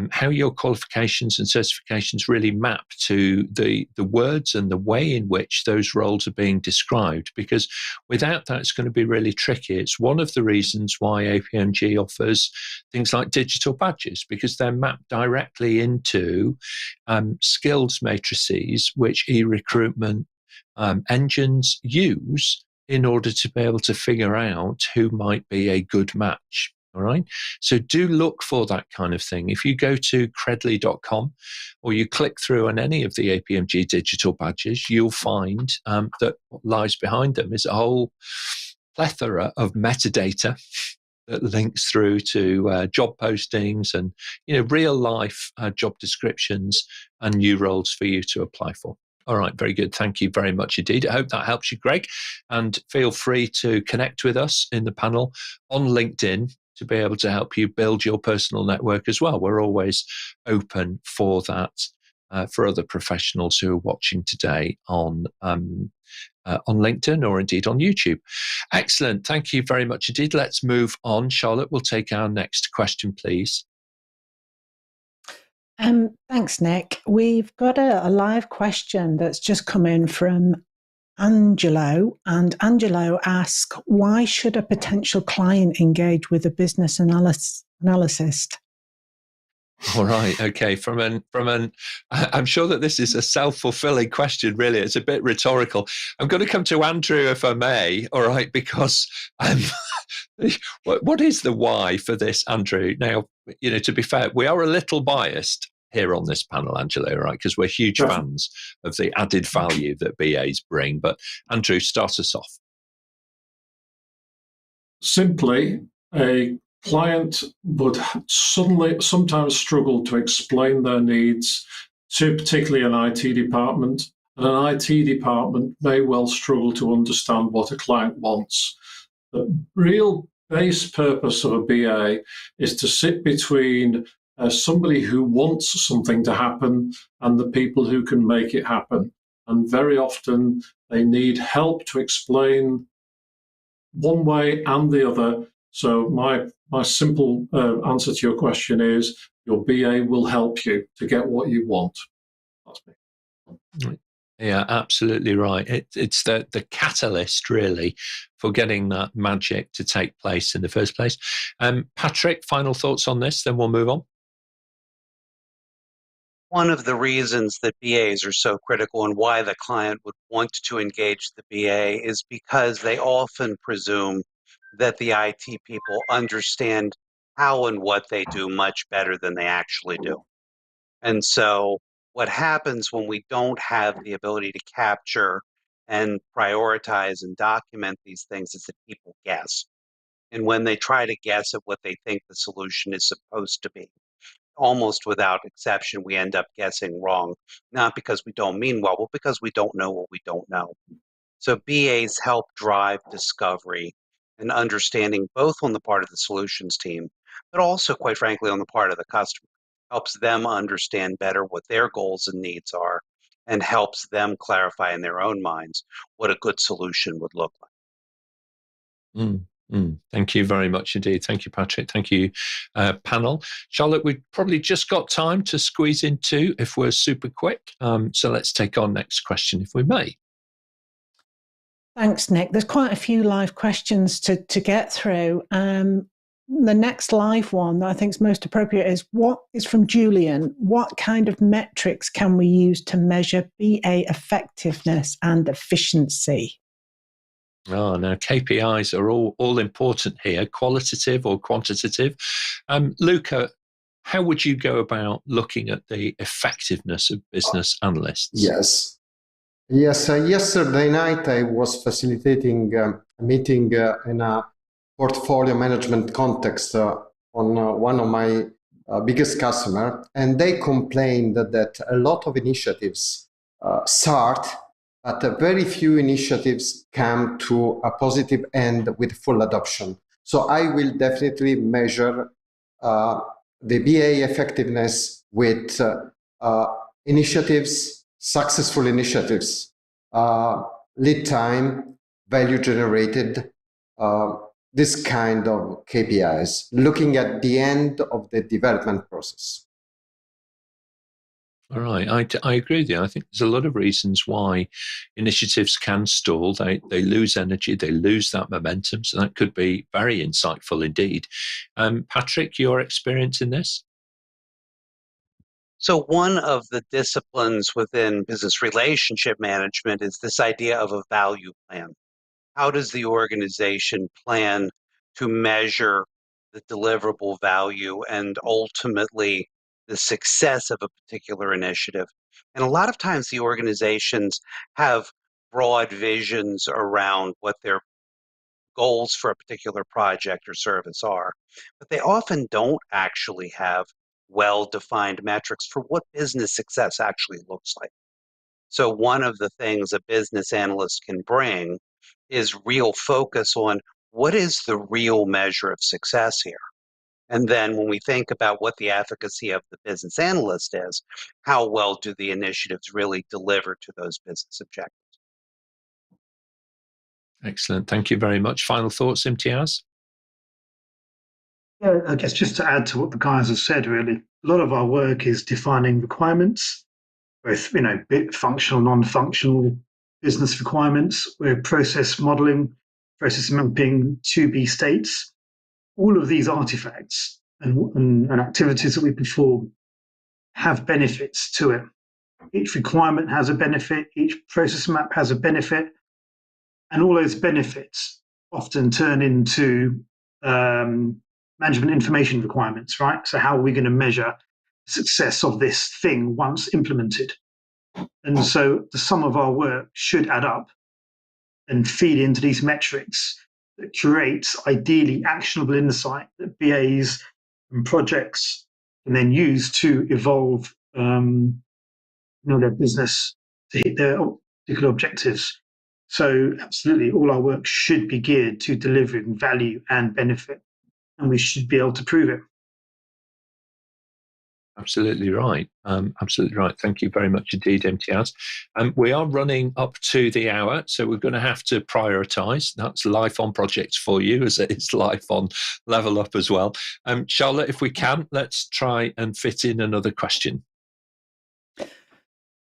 how your qualifications and certifications really map to the words and the way in which those roles are being described. Because without that, it's going to be really tricky. It's one of the reasons why APMG offers things like digital badges, because they're mapped directly into skills matrices, which e-recruitment engines use in order to be able to figure out who might be a good match. All right. So do look for that kind of thing. If you go to credly.com or you click through on any of the APMG digital badges, you'll find that what lies behind them is a whole plethora of metadata that links through to job postings and real life job descriptions and new roles for you to apply for. All right, very good. Thank you very much indeed. I hope that helps you, Greg. And feel free to connect with us in the panel on LinkedIn to be able to help you build your personal network as well. We're always open for that for other professionals who are watching today on LinkedIn or indeed on YouTube. Excellent. Thank you very much indeed. Let's move on. Charlotte, we'll take our next question, please. Thanks, Nick. We've got a live question that's just come in from Angelo, and Angelo asks, why should a potential client engage with a business analyst? All right. Okay. I'm sure that this is a self-fulfilling question, really. It's a bit rhetorical. I'm going to come to Andrew, if I may. All right. Because what is the why for this, Andrew? Now, to be fair, we are a little biased here on this panel, Angelo, right? Because we're huge fans of the added value that BAs bring. But Andrew, start us off. Simply, a client would sometimes struggle to explain their needs to particularly an IT department, and an IT department may well struggle to understand what a client wants. The real base purpose of a BA is to sit between somebody who wants something to happen and the people who can make it happen. And very often they need help to explain one way and the other. So my simple answer to your question is your BA will help you to get what you want. That's me. Yeah, absolutely right. It's the catalyst, really, for getting that magic to take place in the first place. Patrick, final thoughts on this, then we'll move on. One of the reasons that BAs are so critical and why the client would want to engage the BA is because they often presume that the IT people understand how and what they do much better than they actually do. And so what happens when we don't have the ability to capture and prioritize and document these things is that people guess. And when they try to guess at what they think the solution is supposed to be, almost without exception, we end up guessing wrong, not because we don't mean well, but because we don't know what we don't know. So BAs help drive discovery and understanding both on the part of the solutions team, but also, quite frankly, on the part of the customer. Helps them understand better what their goals and needs are and helps them clarify in their own minds what a good solution would look like. Thank you very much indeed. Thank you, Patrick. Thank you, panel. Charlotte, we've probably just got time to squeeze in two if we're super quick. So let's take our next question, if we may. Thanks, Nick. There's quite a few live questions to get through. The next live one that I think is most appropriate is from Julian. What kind of metrics can we use to measure BA effectiveness and efficiency? Oh, now KPIs are all important here, qualitative or quantitative. Luca, how would you go about looking at the effectiveness of business analysts? Yes. Yesterday night I was facilitating a meeting in a portfolio management context on one of my biggest customer, and they complained that a lot of initiatives start, but very few initiatives come to a positive end with full adoption. So I will definitely measure the BA effectiveness with initiatives, successful initiatives, lead time, value generated, this kind of KPIs, looking at the end of the development process. All right, I agree with you. I think there's a lot of reasons why initiatives can stall. They lose energy, they lose that momentum. So that could be very insightful indeed. Patrick, your experience in this? So one of the disciplines within business relationship management is this idea of a value plan. How does the organization plan to measure the deliverable value and ultimately the success of a particular initiative? And a lot of times the organizations have broad visions around what their goals for a particular project or service are, but they often don't actually have well-defined metrics for what business success actually looks like. So one of the things a business analyst can bring is real focus on what is the real measure of success here. And then when we think about what the efficacy of the business analyst is, how well do the initiatives really deliver to those business objectives? Excellent. Thank you very much. Final thoughts, Imtiaz? Yeah, I guess just to add to what the guys have said, really, a lot of our work is defining requirements, both functional, non-functional business requirements. We're process modeling, process mapping, to-be states. All of these artifacts and activities that we perform have benefits to it. Each requirement has a benefit, each process map has a benefit, and all those benefits often turn into management information requirements, right? So how are we going to measure the success of this thing once implemented? And so the sum of our work should add up and feed into these metrics that creates ideally actionable insight that BAs and projects can then use to evolve their business to hit their particular objectives. So absolutely, all our work should be geared to delivering value and benefit, and we should be able to prove it. Absolutely right. Absolutely right. Thank you very much indeed, Imtiaz. We are running up to the hour, so we're going to have to prioritise. That's life on projects for you, as it is life on Level Up as well. Charlotte, if we can, let's try and fit in another question.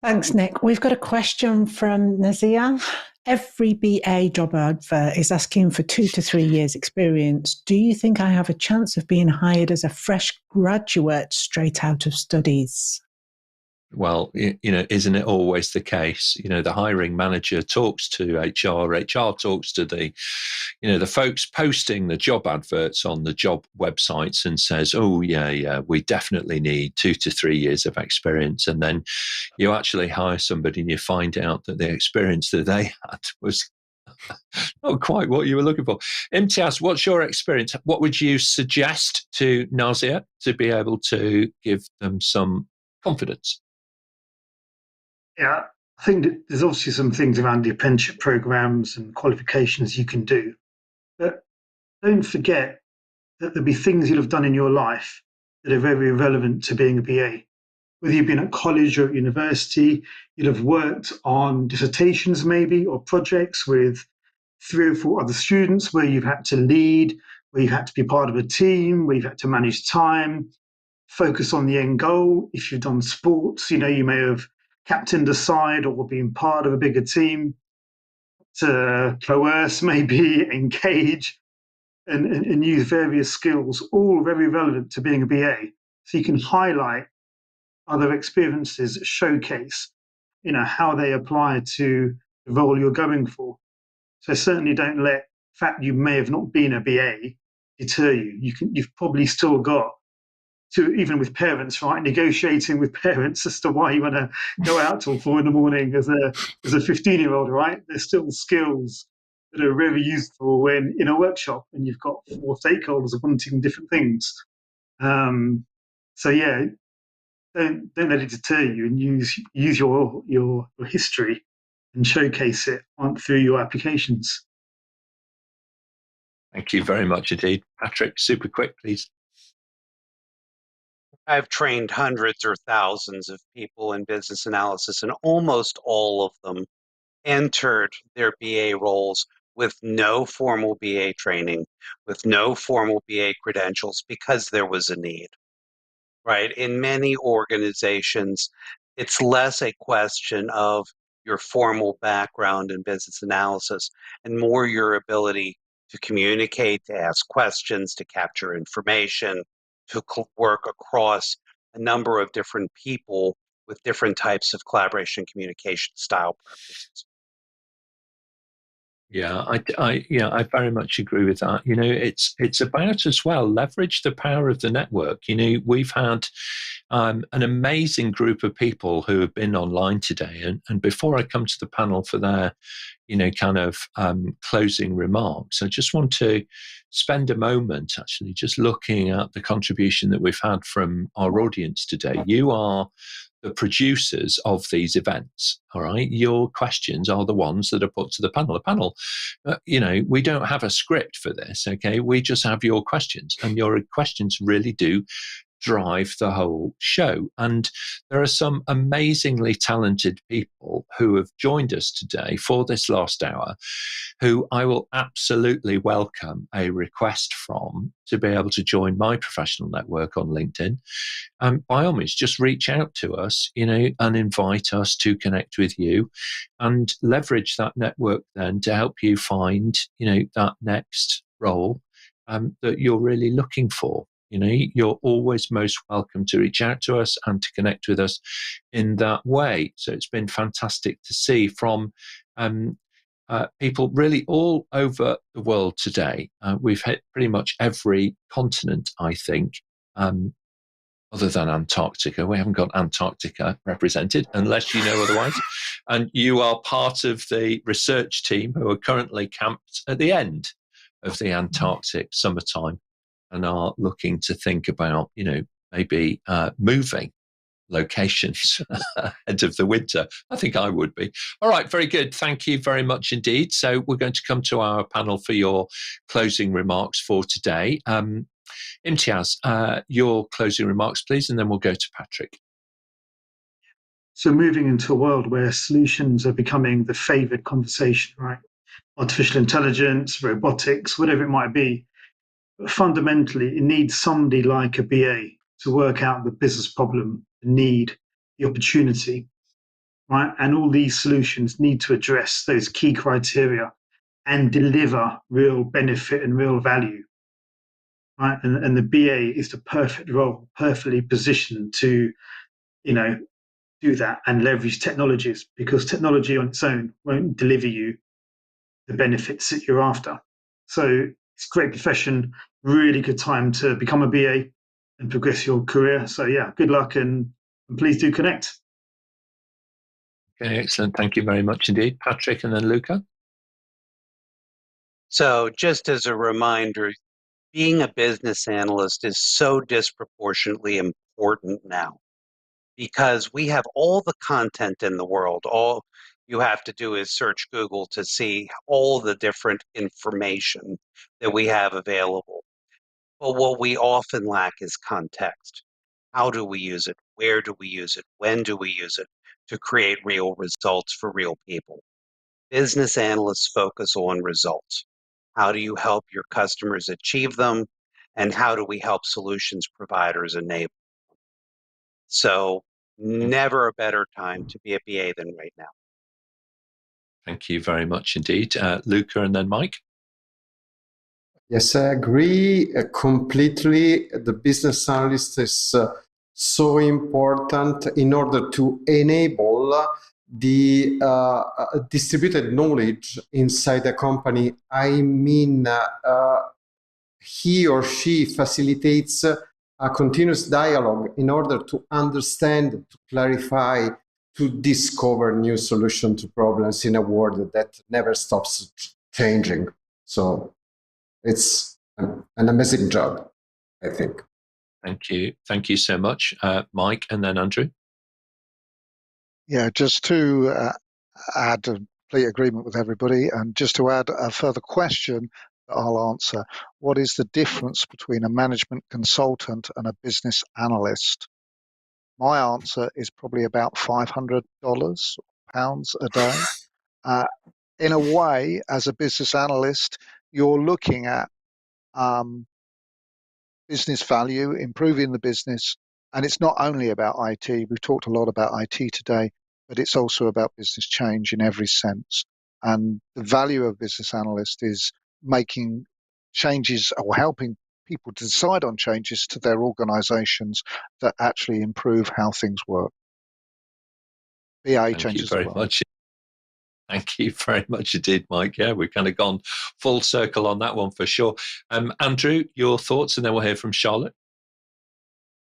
Thanks, Nick. We've got a question from Nazia. Every BA job advert is asking for 2 to 3 years experience. Do you think I have a chance of being hired as a fresh graduate straight out of studies? Well, isn't it always the case? The hiring manager talks to HR talks to the folks posting the job adverts on the job websites and says, oh, yeah, we definitely need 2 to 3 years of experience. And then you actually hire somebody and you find out that the experience that they had was not quite what you were looking for. Imtiaz, what's your experience? What would you suggest to Nazia to be able to give them some confidence? Yeah, I think that there's obviously some things around the apprenticeship programs and qualifications you can do. But don't forget that there'll be things you'll have done in your life that are very relevant to being a BA. Whether you've been at college or at university, you'll have worked on dissertations maybe, or projects with 3 or 4 other students where you've had to lead, where you've had to be part of a team, where you've had to manage time, focus on the end goal. If you've done sports, you may have captained a side or been part of a bigger team, to coerce, maybe engage, and use various skills, all very relevant to being a BA. So you can highlight other experiences, showcase, how they apply to the role you're going for. So certainly don't let the fact you may have not been a BA deter you. You've probably still got to, even with parents, right? Negotiating with parents as to why you want to go out till 4 a.m. as a 15-year-old, right? There's still skills that are very useful when in a workshop and you've got 4 stakeholders wanting different things. So yeah, don't let it deter you, and use your history and showcase it through your applications. Thank you very much indeed. Patrick, super quick, please. I've trained hundreds or thousands of people in business analysis, and almost all of them entered their BA roles with no formal BA training, with no formal BA credentials, because there was a need, right? In many organizations, it's less a question of your formal background in business analysis and more your ability to communicate, to ask questions, to capture information, to work across a number of different people with different types of collaboration communication style preferences. Yeah, I very much agree with that. It's about as well leverage the power of the network. We've had an amazing group of people who have been online today, and before I come to the panel for their, kind of closing remarks, I just want to spend a moment actually just looking at the contribution that we've had from our audience today. You are the producers of these events. All right. Your questions are the ones that are put to the panel. The panel, we don't have a script for this. Okay. We just have your questions, and your questions really do drive the whole show. And there are some amazingly talented people who have joined us today for this last hour, who I will absolutely welcome a request from to be able to join my professional network on LinkedIn. By all means, just reach out to us, and invite us to connect with you, and leverage that network then to help you find, that next role that you're really looking for. You're always most welcome to reach out to us and to connect with us in that way. So it's been fantastic to see from people really all over the world today. We've hit pretty much every continent, I think, other than Antarctica. We haven't got Antarctica represented, unless you know otherwise. And you are part of the research team who are currently camped at the end of the Antarctic summertime, and are looking to think about, maybe moving locations ahead of the winter. I think I would be. All right, very good. Thank you very much indeed. So we're going to come to our panel for your closing remarks for today. Imtiaz, your closing remarks, please, and then we'll go to Patrick. So moving into a world where solutions are becoming the favored conversation, right? Artificial intelligence, robotics, whatever it might be. But fundamentally, it needs somebody like a BA to work out the business problem, the need, the opportunity, right? And all these solutions need to address those key criteria and deliver real benefit and real value, right? And the BA is the perfect role, perfectly positioned to, do that and leverage technologies, because technology on its own won't deliver you the benefits that you're after. So it's a great profession, really good time to become a BA and progress your career. So yeah, good luck, and please do connect. Okay, excellent. Thank you very much indeed. Patrick, and then Luca. So just as a reminder, being a business analyst is so disproportionately important now, because we have all the content in the world. All you have to do is search Google to see all the different information that we have available. But what we often lack is context. How do we use it? Where do we use it? When do we use it to create real results for real people? Business analysts focus on results. How do you help your customers achieve them? And how do we help solutions providers enable? So never a better time to be a BA than right now. Thank you very much indeed. Luca, and then Mike. Yes, I agree completely. The business analyst is so important in order to enable the distributed knowledge inside the company. I mean, he or she facilitates a continuous dialogue in order to understand, to clarify, to discover new solutions to problems in a world that never stops changing. So it's an amazing job, I think. Thank you so much, Mike, and then Andrew. Yeah, just to add a complete agreement with everybody, and just to add a further question that I'll answer. What is the difference between a management consultant and a business analyst? My answer is probably about $500 pounds a day. In a way, as a business analyst, you're looking at business value, improving the business. And it's not only about IT. We've talked a lot about IT today, but it's also about business change in every sense. And the value of business analyst is making changes or helping people to decide on changes to their organizations that actually improve how things work. BA changes the world. Much. Thank you very much indeed, Mike. Yeah, we've kind of gone full circle on that one for sure. Andrew, your thoughts, and then we'll hear from Charlotte.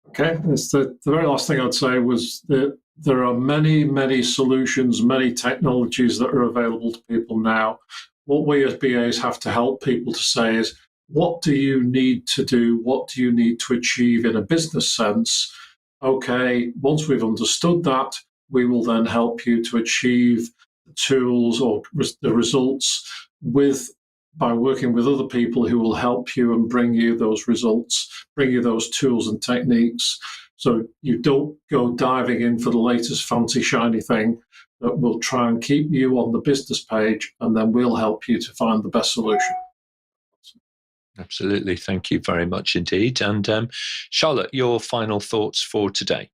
Okay, the very last thing I'd say was that there are many, many solutions, many technologies that are available to people now. What we as BAs have to help people to say is, what do you need to do? What do you need to achieve in a business sense? Okay, once we've understood that, we will then help you to achieve the tools or the results by working with other people who will help you and bring you those results, bring you those tools and techniques. So you don't go diving in for the latest fancy shiny thing, that will try and keep you on the business page, and then we'll help you to find the best solution. Absolutely. Thank you very much indeed. And Charlotte, your final thoughts for today.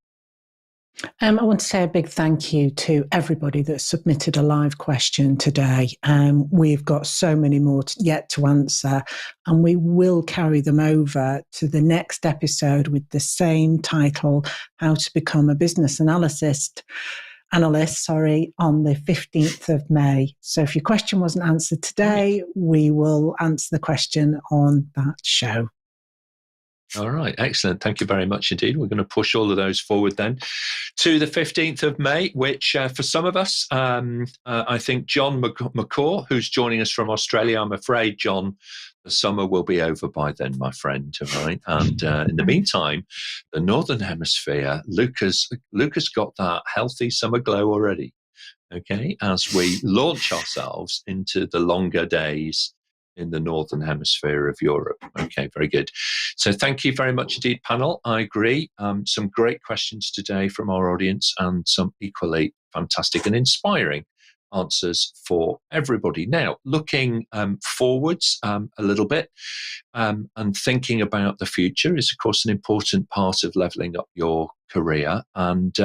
I want to say a big thank you to everybody that submitted a live question today. We've got so many more yet to answer, and we will carry them over to the next episode with the same title, How to Become a Business Analyst, on the 15th of May. So if your question wasn't answered today, we will answer the question on that show. All right, excellent. Thank you very much indeed. We're going to push all of those forward then to the 15th of May, which for some of us, I think John McCaw, who's joining us from Australia, I'm afraid, John, the summer will be over by then, my friend. All right. And in the meantime, the Northern Hemisphere, Luca's got that healthy summer glow already. Okay, as we launch ourselves into the longer days in the Northern Hemisphere of Europe. Okay, very good. So thank you very much indeed, panel. I agree. Some great questions today from our audience, and some equally fantastic and inspiring answers for everybody. Now, looking forwards a little bit and thinking about the future is, of course, an important part of leveling up your career. And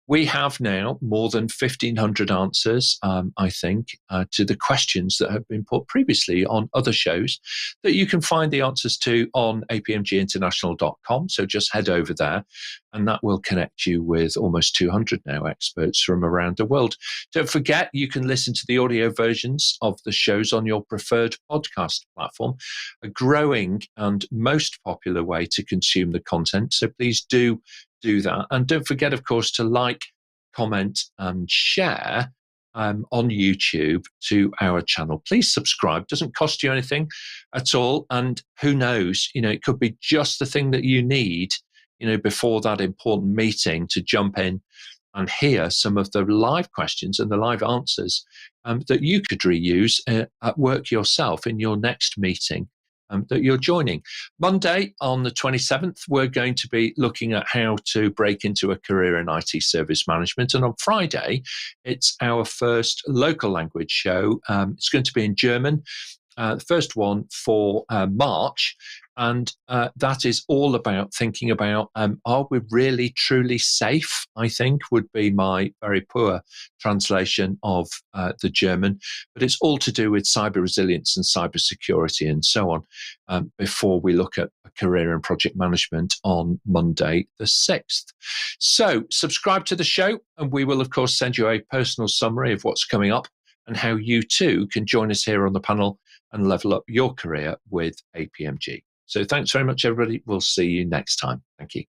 we have now more than 1,500 answers, I think, to the questions that have been put previously on other shows that you can find the answers to on apmginternational.com. So just head over there, and that will connect you with almost 200 now experts from around the world. Don't forget, you can listen to the audio versions of the shows on your preferred podcast platform, a growing and most popular way to consume the content. So please do that. And don't forget, of course, to like, comment, and share on YouTube to our channel. Please subscribe. It doesn't cost you anything at all. And who knows, it could be just the thing that you need, before that important meeting, to jump in and hear some of the live questions and the live answers that you could reuse at work yourself in your next meeting that you're joining. Monday, on the 27th, we're going to be looking at how to break into a career in IT service management. And on Friday, it's our first local language show. It's going to be in German, the first one for March. And that is all about thinking about, are we really truly safe, I think, would be my very poor translation of the German. But it's all to do with cyber resilience and cyber security and so on, before we look at a career in project management on Monday the 6th. So subscribe to the show, and we will, of course, send you a personal summary of what's coming up and how you too can join us here on the panel and level up your career with APMG. So thanks very much, everybody. We'll see you next time. Thank you.